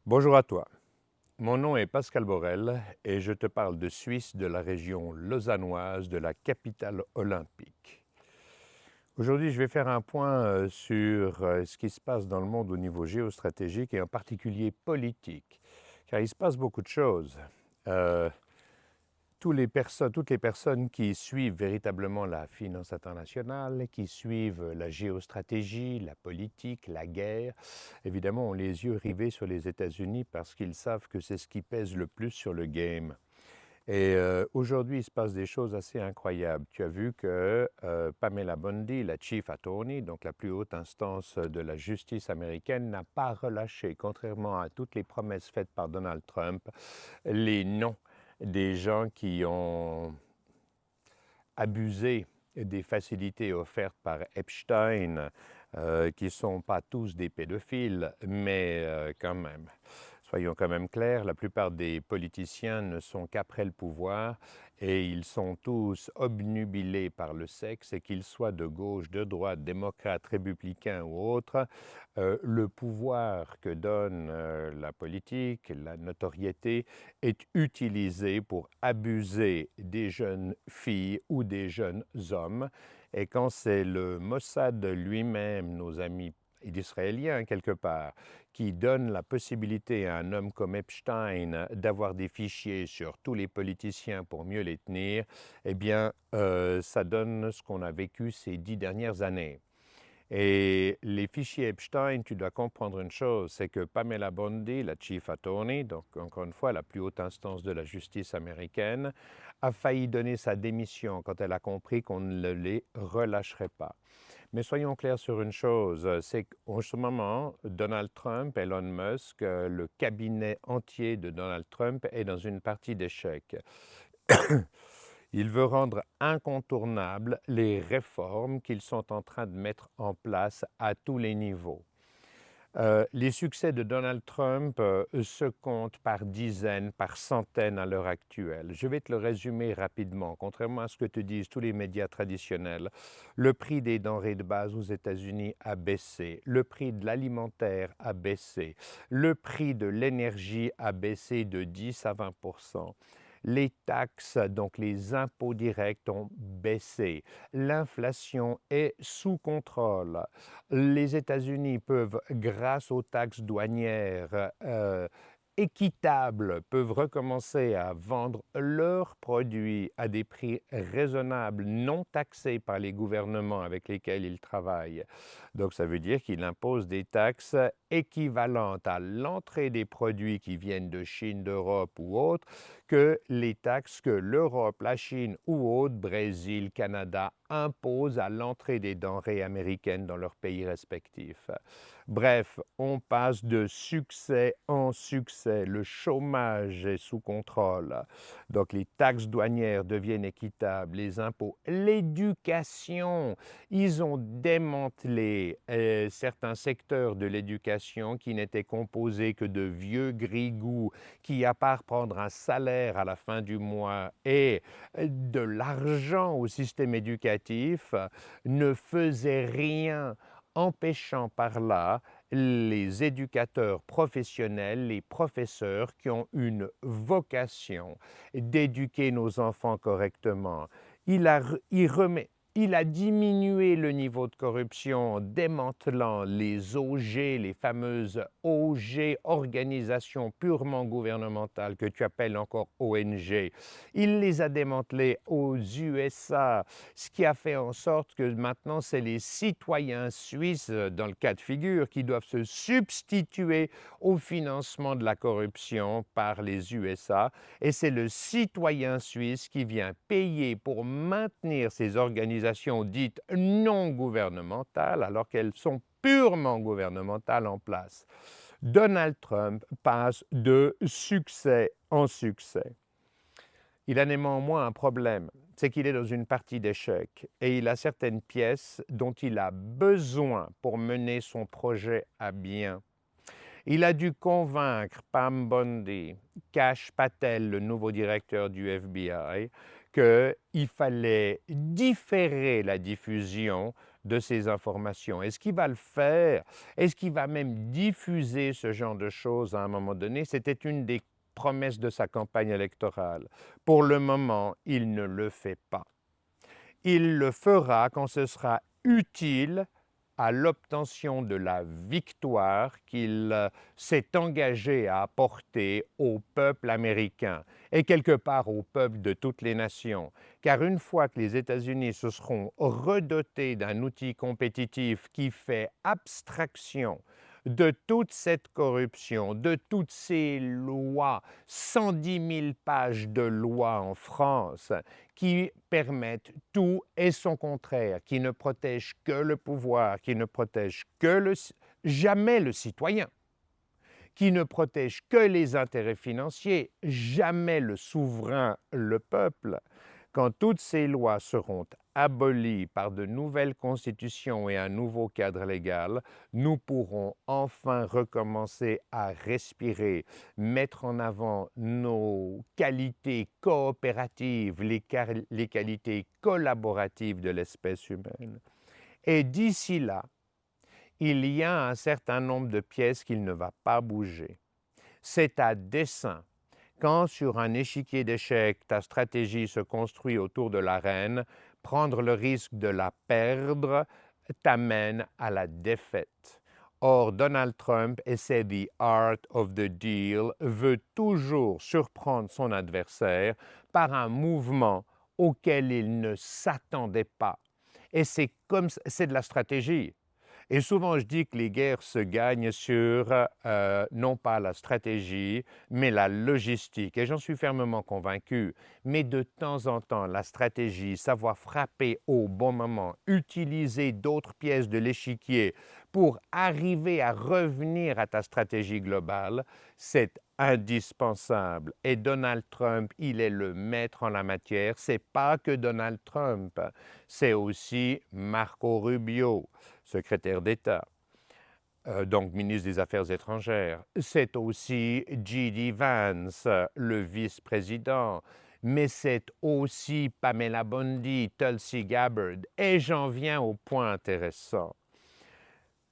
Bonjour à toi. Mon nom est Pascal Borel et je te parle de Suisse, de la région lausannoise, de la capitale olympique. Aujourd'hui, je vais faire un point sur ce qui se passe dans le monde au niveau géostratégique et en particulier politique, car il se passe beaucoup de choses. Euh, toutes les personnes qui suivent véritablement la finance internationale, qui suivent la géostratégie, la politique, la guerre, évidemment ont les yeux rivés sur les États-Unis parce qu'ils savent que c'est ce qui pèse le plus sur le game. Et aujourd'hui, il se passe des choses assez incroyables. Tu as vu que Pamela Bondi, la Chief Attorney, donc la plus haute instance de la justice américaine, n'a pas relâché, contrairement à toutes les promesses faites par Donald Trump, les noms des gens qui ont abusé des facilités offertes par Epstein, qui ne sont pas tous des pédophiles, mais quand même. Soyons quand même clairs, la plupart des politiciens ne sont qu'après le pouvoir et ils sont tous obnubilés par le sexe, et qu'ils soient de gauche, de droite, démocrates, républicains ou autres. Le pouvoir que donne la politique, la notoriété, est utilisé pour abuser des jeunes filles ou des jeunes hommes. Et quand c'est le Mossad lui-même, nos amis d'Israéliens quelque part, qui donne la possibilité à un homme comme Epstein d'avoir des fichiers sur tous les politiciens pour mieux les tenir, eh bien, ça donne ce qu'on a vécu ces 10 dernières années. Et les fichiers Epstein, tu dois comprendre une chose, c'est que Pamela Bondi, la Chief Attorney, donc encore une fois la plus haute instance de la justice américaine, a failli donner sa démission quand elle a compris qu'on ne les relâcherait pas. Mais soyons clairs sur une chose, c'est qu'en ce moment, Donald Trump, Elon Musk, le cabinet entier de Donald Trump est dans une partie d'échec. Il veut rendre incontournables les réformes qu'ils sont en train de mettre en place à tous les niveaux. Les succès de Donald Trump se comptent par dizaines, par centaines à l'heure actuelle. Je vais te le résumer rapidement. Contrairement à ce que te disent tous les médias traditionnels, le prix des denrées de base aux États-Unis a baissé, le prix de l'alimentaire a baissé, le prix de l'énergie a baissé de 10 à 20%. Les taxes, donc les impôts directs, ont baissé. L'inflation est sous contrôle. Les États-Unis peuvent, grâce aux taxes douanières équitables, peuvent recommencer à vendre leurs produits à des prix raisonnables, non taxés par les gouvernements avec lesquels ils travaillent. Donc ça veut dire qu'ils imposent des taxes équivalentes à l'entrée des produits qui viennent de Chine, d'Europe ou autres, que les taxes que l'Europe, la Chine ou autres, Brésil, Canada, imposent à l'entrée des denrées américaines dans leurs pays respectifs. Bref, on passe de succès en succès. Le chômage est sous contrôle. Donc les taxes douanières deviennent équitables, les impôts, l'éducation. Ils ont démantelé certains secteurs de l'éducation qui n'étaient composés que de vieux grigous qui, à part prendre un salaire à la fin du mois et de l'argent au système éducatif, ne faisaient rien, empêchant par là les éducateurs professionnels, les professeurs qui ont une vocation d'éduquer nos enfants correctement. Il a diminué le niveau de corruption en démantelant les OG, les fameuses OG, organisations purement gouvernementales que tu appelles encore ONG. Il les a démantelées aux USA, ce qui a fait en sorte que maintenant c'est les citoyens suisses, dans le cas de figure, qui doivent se substituer au financement de la corruption par les USA, et c'est le citoyen suisse qui vient payer pour maintenir ces organisations dites non gouvernementales alors qu'elles sont purement gouvernementales en place. Donald Trump passe de succès en succès. Il a néanmoins un problème, c'est qu'il est dans une partie d'échec et il a certaines pièces dont il a besoin pour mener son projet à bien. Il a dû convaincre Pam Bondi, Kash Patel, le nouveau directeur du FBI, qu'il fallait différer la diffusion de ces informations? Est-ce qu'il va le faire? Est-ce qu'il va même diffuser ce genre de choses à un moment donné? C'était une des promesses de sa campagne électorale. Pour le moment, il ne le fait pas. Il le fera quand ce sera utile à l'obtention de la victoire qu'il s'est engagé à apporter au peuple américain et quelque part au peuple de toutes les nations. Car une fois que les États-Unis se seront redotés d'un outil compétitif qui fait abstraction de toute cette corruption, de toutes ces lois, 110 000 pages de lois en France, qui permettent tout et son contraire, qui ne protègent que le pouvoir, qui ne protègent jamais le citoyen, qui ne protègent que les intérêts financiers, jamais le souverain, le peuple. Quand toutes ces lois seront abolies par de nouvelles constitutions et un nouveau cadre légal, nous pourrons enfin recommencer à respirer, mettre en avant nos qualités coopératives, les qualités collaboratives de l'espèce humaine. Et d'ici là, il y a un certain nombre de pièces qu'il ne va pas bouger. C'est à dessein. Quand sur un échiquier d'échecs, ta stratégie se construit autour de la reine, prendre le risque de la perdre t'amène à la défaite. Or, Donald Trump, et c'est the art of the deal, veut toujours surprendre son adversaire par un mouvement auquel il ne s'attendait pas. Et c'est de la stratégie. Et souvent, je dis que les guerres se gagnent sur non pas la stratégie, mais la logistique. Et j'en suis fermement convaincu. Mais de temps en temps, la stratégie, savoir frapper au bon moment, utiliser d'autres pièces de l'échiquier pour arriver à revenir à ta stratégie globale, c'est indispensable. Et Donald Trump, il est le maître en la matière. C'est pas que Donald Trump, c'est aussi Marco Rubio, secrétaire d'État, donc ministre des Affaires étrangères. C'est aussi J.D. Vance, le vice-président. Mais c'est aussi Pamela Bondi, Tulsi Gabbard. Et j'en viens au point intéressant.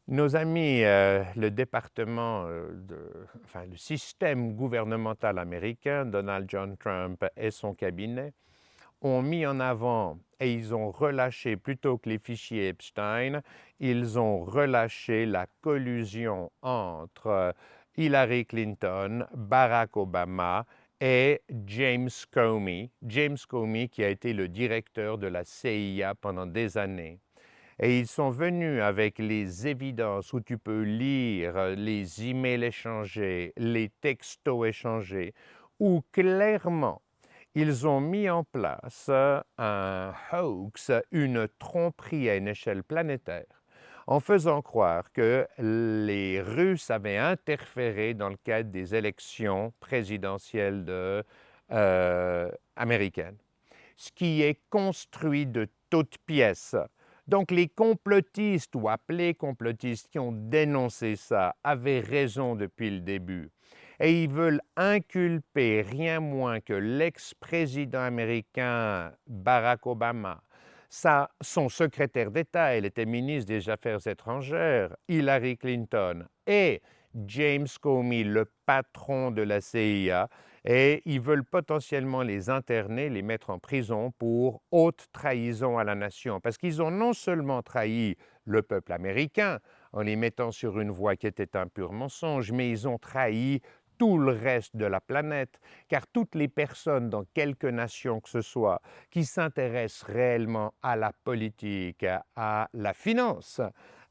Nos amis, le département, le système gouvernemental américain, Donald John Trump et son cabinet, ont mis en avant et ils ont relâché, plutôt que les fichiers Epstein, ils ont relâché la collusion entre Hillary Clinton, Barack Obama et James Comey. James Comey qui a été le directeur de la CIA pendant des années. Et ils sont venus avec les évidences où tu peux lire les emails échangés, les textos échangés, où clairement, ils ont mis en place un hoax, une tromperie à une échelle planétaire, en faisant croire que les Russes avaient interféré dans le cadre des élections présidentielles américaines, ce qui est construit de toutes pièces. Donc les complotistes ou appelés complotistes qui ont dénoncé ça avaient raison depuis le début. Et ils veulent inculper rien moins que l'ex-président américain Barack Obama, son secrétaire d'État, elle était ministre des Affaires étrangères, Hillary Clinton, et James Comey, le patron de la CIA, et ils veulent potentiellement les interner, les mettre en prison pour haute trahison à la nation, parce qu'ils ont non seulement trahi le peuple américain en les mettant sur une voie qui était un pur mensonge, mais ils ont trahi tout le reste de la planète, car toutes les personnes dans quelque nation que ce soit qui s'intéressent réellement à la politique, à la finance,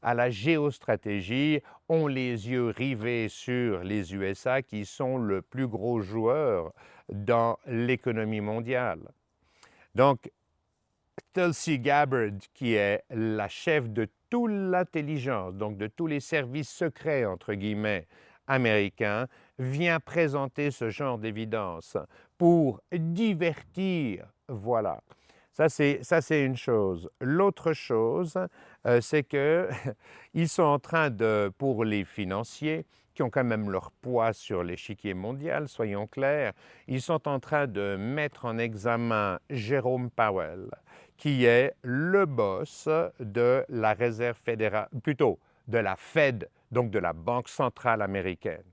à la géostratégie, ont les yeux rivés sur les USA qui sont le plus gros joueur dans l'économie mondiale. Donc, Tulsi Gabbard, qui est la chef de toute l'intelligence, donc de tous les services secrets, entre guillemets, américains, vient présenter ce genre d'évidence pour divertir, voilà. Ça, c'est une chose. L'autre chose, c'est qu'ils sont en train de, pour les financiers, qui ont quand même leur poids sur l'échiquier mondial, soyons clairs, ils sont en train de mettre en examen Jérôme Powell, qui est le boss de la Réserve fédérale, plutôt de la Fed, donc de la Banque centrale américaine.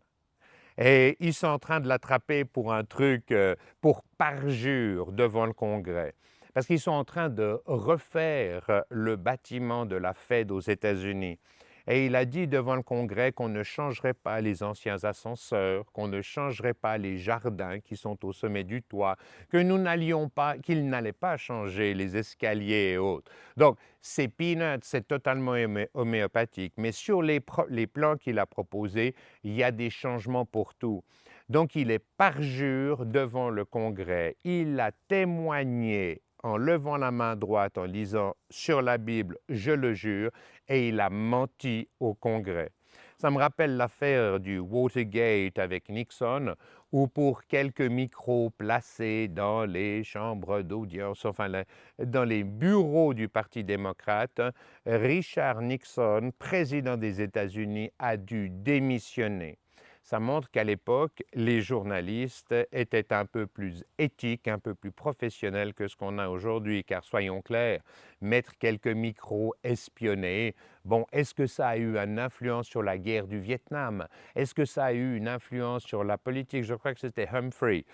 Et ils sont en train de l'attraper pour un truc, pour parjure devant le Congrès. Parce qu'ils sont en train de refaire le bâtiment de la Fed aux États-Unis. Et il a dit devant le Congrès qu'on ne changerait pas les anciens ascenseurs, qu'on ne changerait pas les jardins qui sont au sommet du toit, que nous n'allions pas, qu'il n'allait pas changer les escaliers et autres. Donc, c'est peanuts, c'est totalement homéopathique. Mais sur les plans qu'il a proposés, il y a des changements pour tout. Donc, il est parjure devant le Congrès. Il a témoigné en levant la main droite, en lisant sur la Bible, je le jure, et il a menti au Congrès. Ça me rappelle l'affaire du Watergate avec Nixon, où pour quelques micros placés dans les chambres d'audience, enfin dans les bureaux du Parti démocrate, Richard Nixon, président des États-Unis, a dû démissionner. Ça montre qu'à l'époque, les journalistes étaient un peu plus éthiques, un peu plus professionnels que ce qu'on a aujourd'hui, car soyons clairs, mettre quelques micros, espionner, bon, est-ce que ça a eu une influence sur la guerre du Vietnam? Est-ce que ça a eu une influence sur la politique? Je crois que c'était Humphrey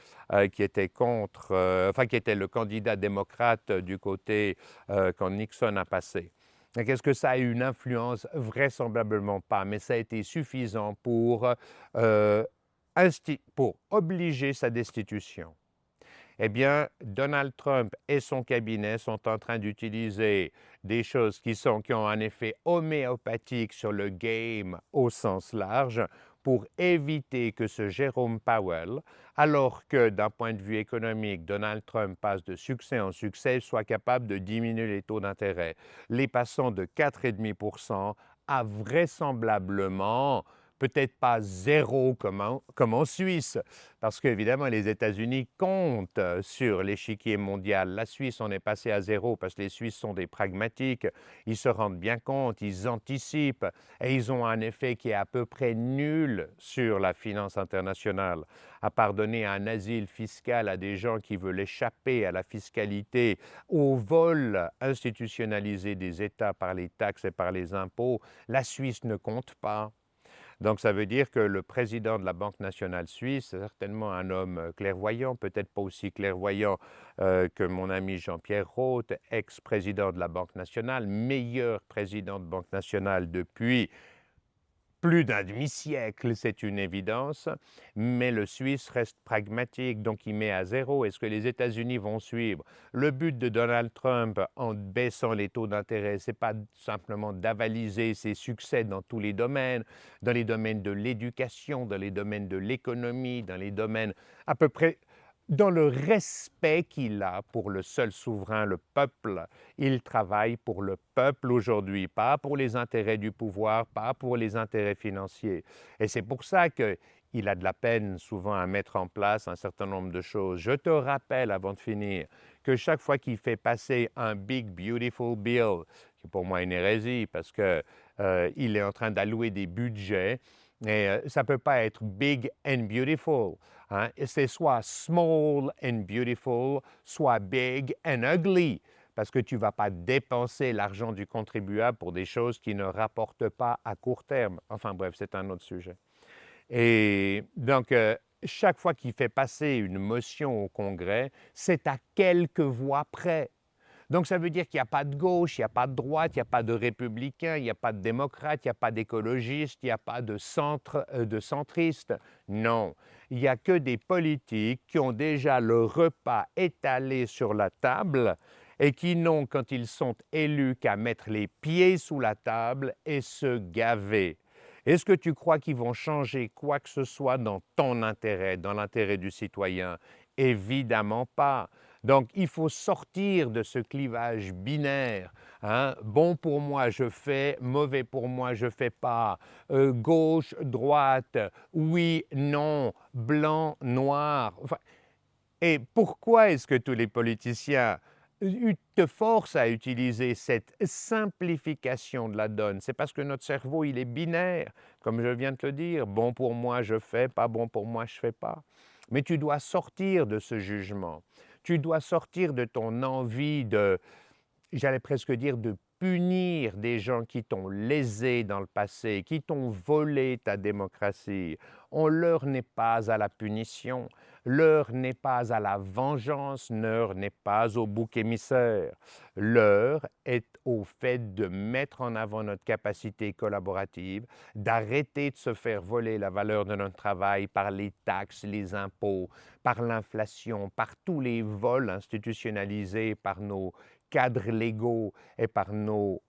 qui était contre, qui était le candidat démocrate du côté quand Nixon a passé. Est-ce que ça a eu une influence? Vraisemblablement pas, mais ça a été suffisant pour obliger sa destitution. Eh bien, Donald Trump et son cabinet sont en train d'utiliser des choses qui ont un effet homéopathique sur le game au sens large pour éviter que ce Jérôme Powell, alors que d'un point de vue économique, Donald Trump passe de succès en succès, soit capable de diminuer les taux d'intérêt, les passant de 4,5% à vraisemblablement peut-être pas zéro comme en Suisse, parce qu'évidemment, les États-Unis comptent sur l'échiquier mondial. La Suisse, on est passé à zéro parce que les Suisses sont des pragmatiques. Ils se rendent bien compte, ils anticipent et ils ont un effet qui est à peu près nul sur la finance internationale. À part donner un asile fiscal à des gens qui veulent échapper à la fiscalité, au vol institutionnalisé des États par les taxes et par les impôts, la Suisse ne compte pas. Donc, ça veut dire que le président de la Banque nationale suisse, c'est certainement un homme clairvoyant, peut-être pas aussi clairvoyant que mon ami Jean-Pierre Rothe, ex-président de la Banque nationale, meilleur président de Banque nationale depuis plus d'un demi-siècle, c'est une évidence, mais le Suisse reste pragmatique, donc il met à zéro. Est-ce que les États-Unis vont suivre? Le but de Donald Trump en baissant les taux d'intérêt, ce n'est pas simplement d'avaliser ses succès dans tous les domaines de l'éducation, dans les domaines de l'économie, dans les domaines à peu près dans le respect qu'il a pour le seul souverain, le peuple. Il travaille pour le peuple aujourd'hui, pas pour les intérêts du pouvoir, pas pour les intérêts financiers. Et c'est pour ça qu'il a de la peine souvent à mettre en place un certain nombre de choses. Je te rappelle, avant de finir, que chaque fois qu'il fait passer un Big Beautiful Bill, qui est pour moi une hérésie, parce qu'il est en train d'allouer des budgets, et ça ne peut pas être big and beautiful. Hein? C'est soit small and beautiful, soit big and ugly, parce que tu ne vas pas dépenser l'argent du contribuable pour des choses qui ne rapportent pas à court terme. Enfin bref, c'est un autre sujet. Et donc, chaque fois qu'il fait passer une motion au Congrès, c'est à quelques voix près. Donc, ça veut dire qu'il n'y a pas de gauche, il n'y a pas de droite, il n'y a pas de républicains, il n'y a pas de démocrates, il n'y a pas d'écologistes, il n'y a pas de centristes. Non, il n'y a que des politiques qui ont déjà le repas étalé sur la table et qui n'ont, quand ils sont élus, qu'à mettre les pieds sous la table et se gaver. Est-ce que tu crois qu'ils vont changer quoi que ce soit dans ton intérêt, dans l'intérêt du citoyen? Évidemment pas. Donc, il faut sortir de ce clivage binaire. Hein? Bon pour moi, je fais, mauvais pour moi, je ne fais pas. Gauche, droite, oui, non, blanc, noir. Enfin, et pourquoi est-ce que tous les politiciens te forcent à utiliser cette simplification de la donne? C'est parce que notre cerveau, il est binaire, comme je viens de te le dire. Bon pour moi, je fais, pas bon pour moi, je ne fais pas. Mais tu dois sortir de ce jugement. Tu dois sortir de ton envie j'allais presque dire, de punir des gens qui t'ont lésé dans le passé, qui t'ont volé ta démocratie. L'heure n'est pas à la punition, l'heure n'est pas à la vengeance, l'heure n'est pas au bouc émissaire. L'heure est au fait de mettre en avant notre capacité collaborative, d'arrêter de se faire voler la valeur de notre travail par les taxes, les impôts, par l'inflation, par tous les vols institutionnalisés par nos cadres légaux et par nos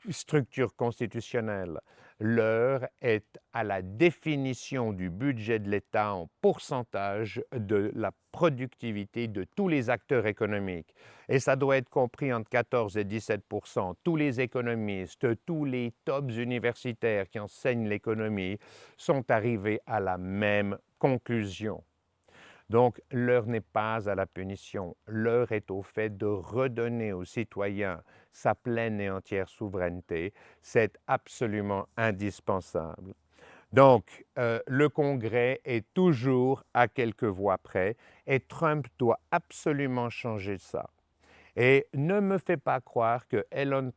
structures constitutionnelles. L'heure est à la définition du budget de l'État en pourcentage de la productivité de tous les acteurs économiques. Et ça doit être compris entre 14 et 17%. Tous les économistes, tous les tops universitaires qui enseignent l'économie sont arrivés à la même conclusion. Donc, l'heure n'est pas à la punition, l'heure est au fait de redonner aux citoyens sa pleine et entière souveraineté. C'est absolument indispensable. Donc, le Congrès est toujours à quelques voix près et Trump doit absolument changer ça. Et ne me fais pas croire que Elon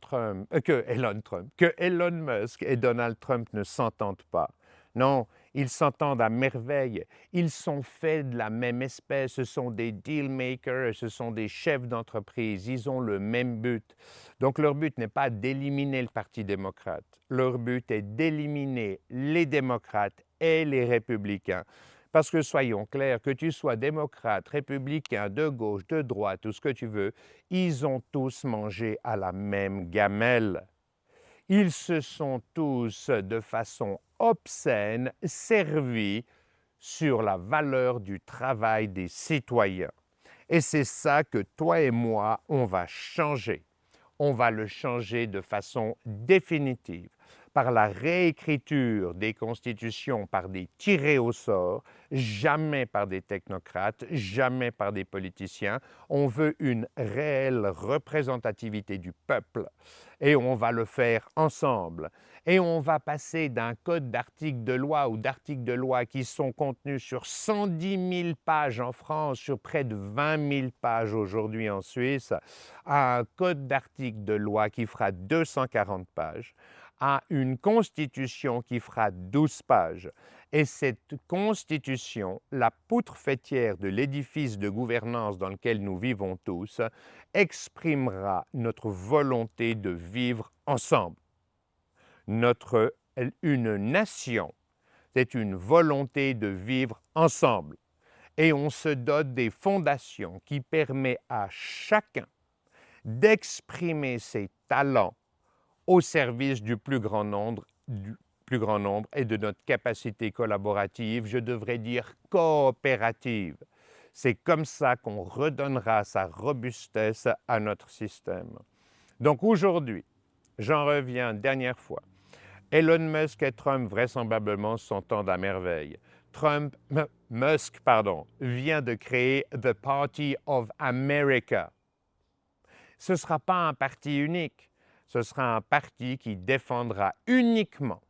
Musk et Donald Trump ne s'entendent pas. Non, ils s'entendent à merveille. Ils sont faits de la même espèce. Ce sont des deal makers, ce sont des chefs d'entreprise. Ils ont le même but. Donc leur but n'est pas d'éliminer le Parti démocrate. Leur but est d'éliminer les démocrates et les républicains. Parce que soyons clairs, que tu sois démocrate, républicain, de gauche, de droite, tout ce que tu veux, ils ont tous mangé à la même gamelle. Ils se sont tous, de façon obscène, servis sur la valeur du travail des citoyens. Et c'est ça que toi et moi, on va changer. On va le changer de façon définitive par la réécriture des constitutions par des tirés au sort, jamais par des technocrates, jamais par des politiciens. On veut une réelle représentativité du peuple et on va le faire ensemble. Et on va passer d'un code d'articles de loi ou d'articles de loi qui sont contenus sur 110 000 pages en France, sur près de 20 000 pages aujourd'hui en Suisse, à un code d'articles de loi qui fera 240 pages, à une constitution qui fera 12 pages. Et cette constitution, la poutre faîtière de l'édifice de gouvernance dans lequel nous vivons tous, exprimera notre volonté de vivre ensemble. Une nation, c'est une volonté de vivre ensemble. Et on se dote des fondations qui permettent à chacun d'exprimer ses talents au service du plus grand nombre et de notre capacité collaborative, je devrais dire coopérative. C'est comme ça qu'on redonnera sa robustesse à notre système. Donc aujourd'hui, j'en reviens dernière fois, Elon Musk et Trump vraisemblablement s'entendent à merveille. Musk vient de créer The Party of America. Ce ne sera pas un parti unique. Ce sera un parti qui défendra uniquement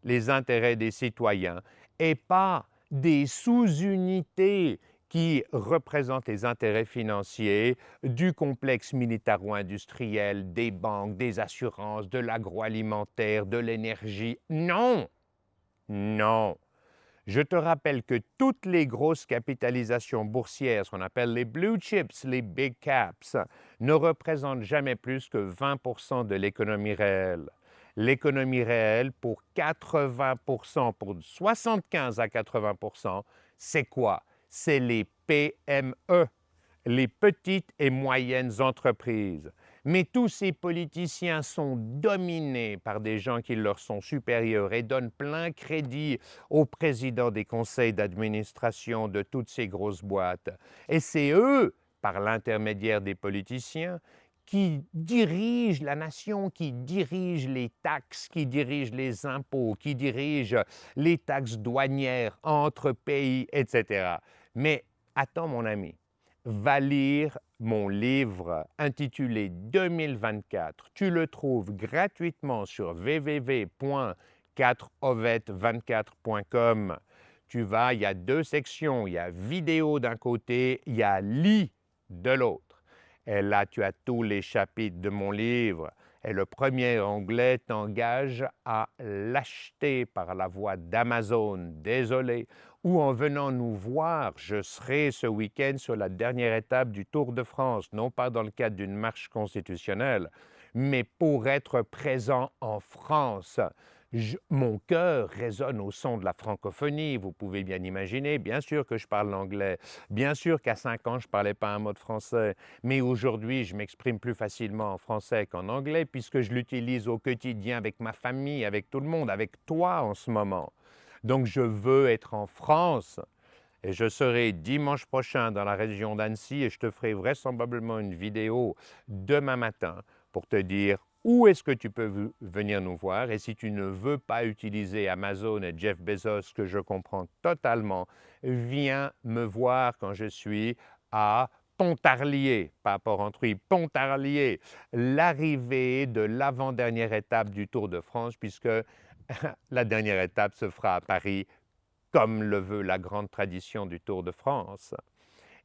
les intérêts des citoyens et pas des sous-unités qui représentent les intérêts financiers du complexe militaro-industriel, des banques, des assurances, de l'agroalimentaire, de l'énergie. Non! Non! Je te rappelle que toutes les grosses capitalisations boursières, ce qu'on appelle les blue chips, les big caps, ne représentent jamais plus que 20% de l'économie réelle. L'économie réelle, pour 80%, pour 75 à 80%, c'est quoi? C'est les PME, les petites et moyennes entreprises. Mais tous ces politiciens sont dominés par des gens qui leur sont supérieurs et donnent plein crédit aux présidents des conseils d'administration de toutes ces grosses boîtes. Et c'est eux, par l'intermédiaire des politiciens, qui dirigent la nation, qui dirigent les taxes, qui dirigent les impôts, qui dirigent les taxes douanières entre pays, etc. Mais attends mon ami, va lire mon livre intitulé 2024. Tu le trouves gratuitement sur www.4ovet24.com. Tu vas, il y a deux sections, il y a vidéo d'un côté, il y a lit de l'autre. Et là, tu as tous les chapitres de mon livre. Et le premier onglet t'engage à l'acheter par la voie d'Amazon. Désolé. Ou en venant nous voir, je serai ce week-end sur la dernière étape du Tour de France, non pas dans le cadre d'une marche constitutionnelle, mais pour être présent en France. Mon cœur résonne au son de la francophonie, vous pouvez bien imaginer. Bien sûr que je parle l'anglais, bien sûr qu'à 5 ans, je ne parlais pas un mot de français, mais aujourd'hui, je m'exprime plus facilement en français qu'en anglais puisque je l'utilise au quotidien avec ma famille, avec tout le monde, avec toi en ce moment. Donc, je veux être en France et je serai dimanche prochain dans la région d'Annecy et je te ferai vraisemblablement une vidéo demain matin pour te dire où est-ce que tu peux venir nous voir. Et si tu ne veux pas utiliser Amazon et Jeff Bezos, que je comprends totalement, viens me voir quand je suis à Pontarlier, pas Port-Entruy, Pontarlier, l'arrivée de l'avant-dernière étape du Tour de France, puisque la dernière étape se fera à Paris, comme le veut la grande tradition du Tour de France.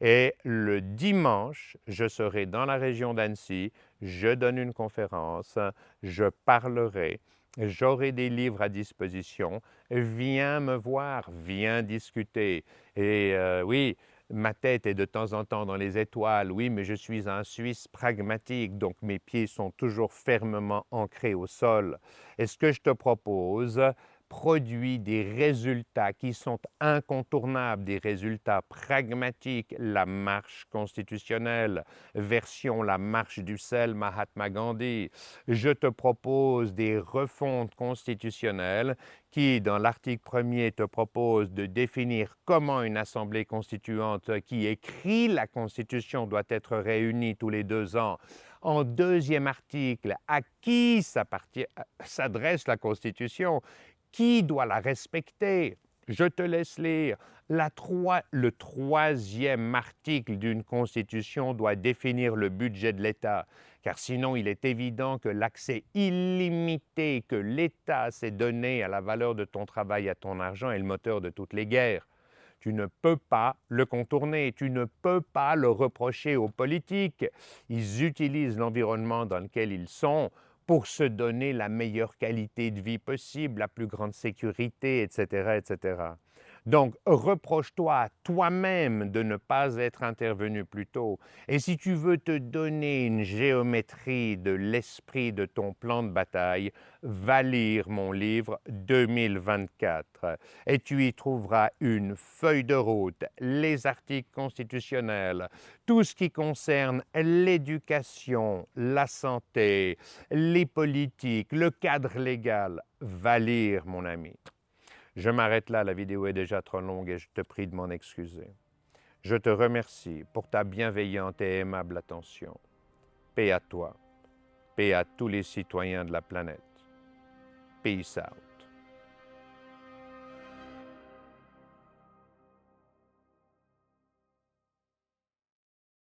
Et le dimanche, je serai dans la région d'Annecy, je donne une conférence, je parlerai, j'aurai des livres à disposition, viens me voir, viens discuter. Et oui, ma tête est de temps en temps dans les étoiles, oui, mais je suis un Suisse pragmatique, donc mes pieds sont toujours fermement ancrés au sol. Et ce que je te propose, produit des résultats qui sont incontournables, des résultats pragmatiques, la marche constitutionnelle, version la marche du sel Mahatma Gandhi. Je te propose des refontes constitutionnelles qui, dans l'article 1er, te propose de définir comment une assemblée constituante qui écrit la Constitution doit être réunie tous les 2 ans. En deuxième article, à qui s'adresse la Constitution? Qui doit la respecter? Je te laisse lire. Le troisième article d'une Constitution doit définir le budget de l'État, car sinon il est évident que l'accès illimité que l'État s'est donné à la valeur de ton travail, à ton argent, est le moteur de toutes les guerres. Tu ne peux pas le contourner, tu ne peux pas le reprocher aux politiques. Ils utilisent l'environnement dans lequel ils sont pour se donner la meilleure qualité de vie possible, la plus grande sécurité, etc., etc. Donc, reproche-toi à toi-même de ne pas être intervenu plus tôt. Et si tu veux te donner une géométrie de l'esprit de ton plan de bataille, va lire mon livre 2024 et tu y trouveras une feuille de route, les articles constitutionnels, tout ce qui concerne l'éducation, la santé, les politiques, le cadre légal. Va lire, mon ami. Je m'arrête là, la vidéo est déjà trop longue et je te prie de m'en excuser. Je te remercie pour ta bienveillante et aimable attention. Paix à toi, paix à tous les citoyens de la planète. Peace out.